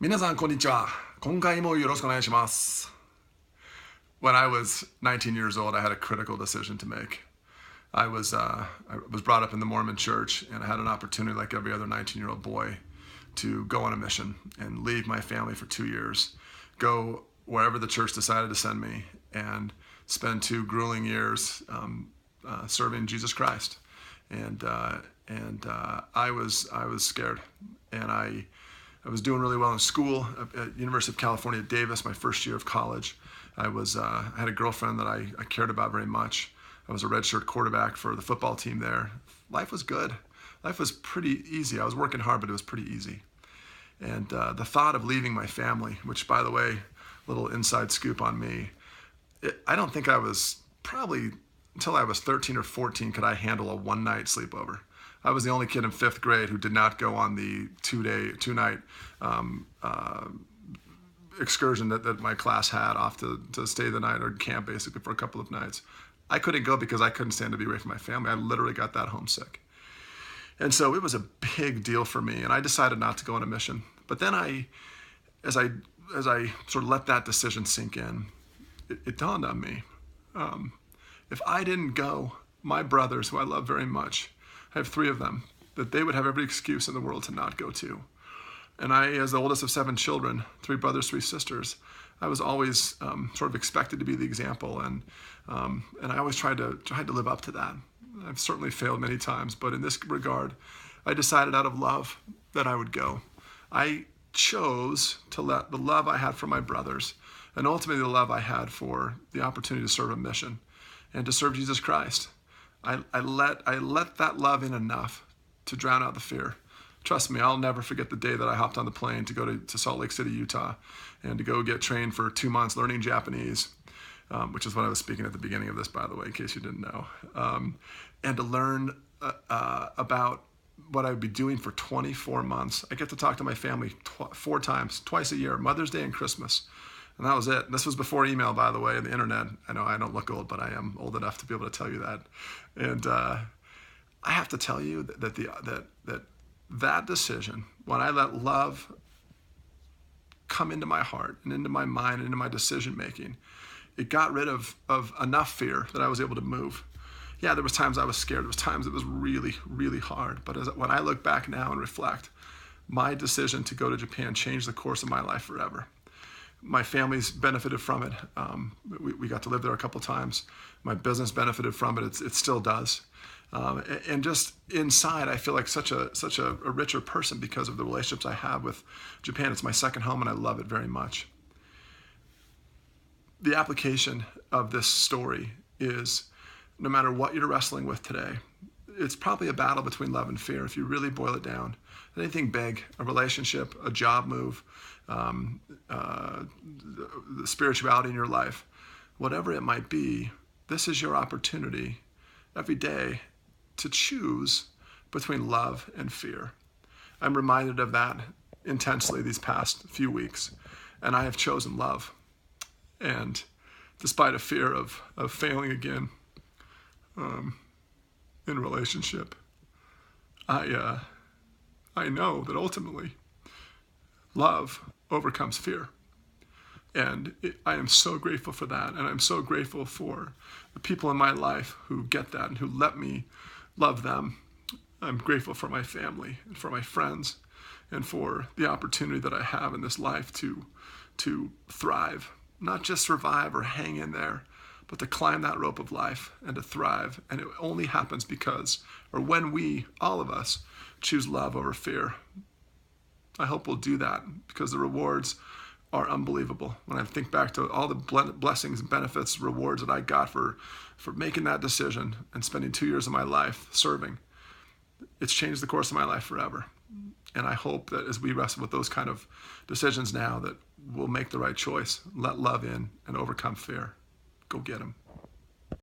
皆さん、こんにちは。今回もよろしくお願いします。When I was 19 years old, I had a critical decision to make. I was brought up in the Mormon church, and I had an opportunity, like every other 19-year-old boy, to go on a mission and leave my family for 2 years, go wherever the church decided to send me, and spend 2 grueling years serving Jesus Christ. I was scared, and I was doing really well in school at University of California, Davis, my first year of college. I had a girlfriend that I cared about very much. I was a redshirt quarterback for the football team there. Life was good. Life was pretty easy. I was working hard, but it was pretty easy. And the thought of leaving my family, which, by the way, little inside scoop on me, I don't think I was probably until I was 13 or 14 could I handle a one-night sleepover. I was the only kid in 5th grade who did not go on the two-night excursion that my class had off to stay the night or camp basically for a couple of nights. I couldn't go because I couldn't stand to be away from my family. I literally got that homesick. And so it was a big deal for me, and I decided not to go on a mission. But then as I sort of let that decision sink in, it dawned on me. If I didn't go, my brothers, who I love very much, I have 3 of them, that they would have every excuse in the world to not go to. And I, as the oldest of 7 children, 3 brothers, 3 sisters, I was always sort of expected to be the example, and I always tried to live up to that. I've certainly failed many times, but in this regard, I decided out of love that I would go. I chose to let the love I had for my brothers, and ultimately the love I had for the opportunity to serve a mission and to serve Jesus Christ. I let that love in enough to drown out the fear. Trust me, I'll never forget the day that I hopped on the plane to go to Salt Lake City, Utah, and to go get trained for 2 months learning Japanese, which is what I was speaking at the beginning of this, by the way, in case you didn't know, and to learn about what I would be doing for 24 months. I get to talk to my family 4 times, twice a year, Mother's Day and Christmas. And that was it. This was before email, by the way, and the internet. I know I don't look old, but I am old enough to be able to tell you that. And I have to tell you that decision, when I let love come into my heart and into my mind and into my decision making, it got rid of enough fear that I was able to move. Yeah, there was times I was scared. There was times it was really, really hard. But when I look back now and reflect, my decision to go to Japan changed the course of my life forever. My family's benefited from it. We got to live there a couple times. My business benefited from it. It still does. And just inside, I feel like such a richer person because of the relationships I have with Japan. It's my second home, and I love it very much. The application of this story is, no matter what you're wrestling with today, it's probably a battle between love and fear if you really boil it down. Anything big, a relationship, a job move, the spirituality in your life, whatever it might be, this is your opportunity every day to choose between love and fear. I'm reminded of that intensely these past few weeks, and I have chosen love. And despite a fear of failing again in relationship, I know that ultimately love overcomes fear. And I am so grateful for that. And I'm so grateful for the people in my life who get that and who let me love them. I'm grateful for my family and for my friends and for the opportunity that I have in this life to thrive, not just survive or hang in there, but to climb that rope of life and to thrive. And it only happens because, or when we, all of us, choose love over fear. I hope we'll do that because the rewards are unbelievable. When I think back to all the blessings, benefits, rewards that I got for making that decision and spending 2 years of my life serving, it's changed the course of my life forever. And I hope that as we wrestle with those kind of decisions now, that we'll make the right choice, let love in and overcome fear. Go get them.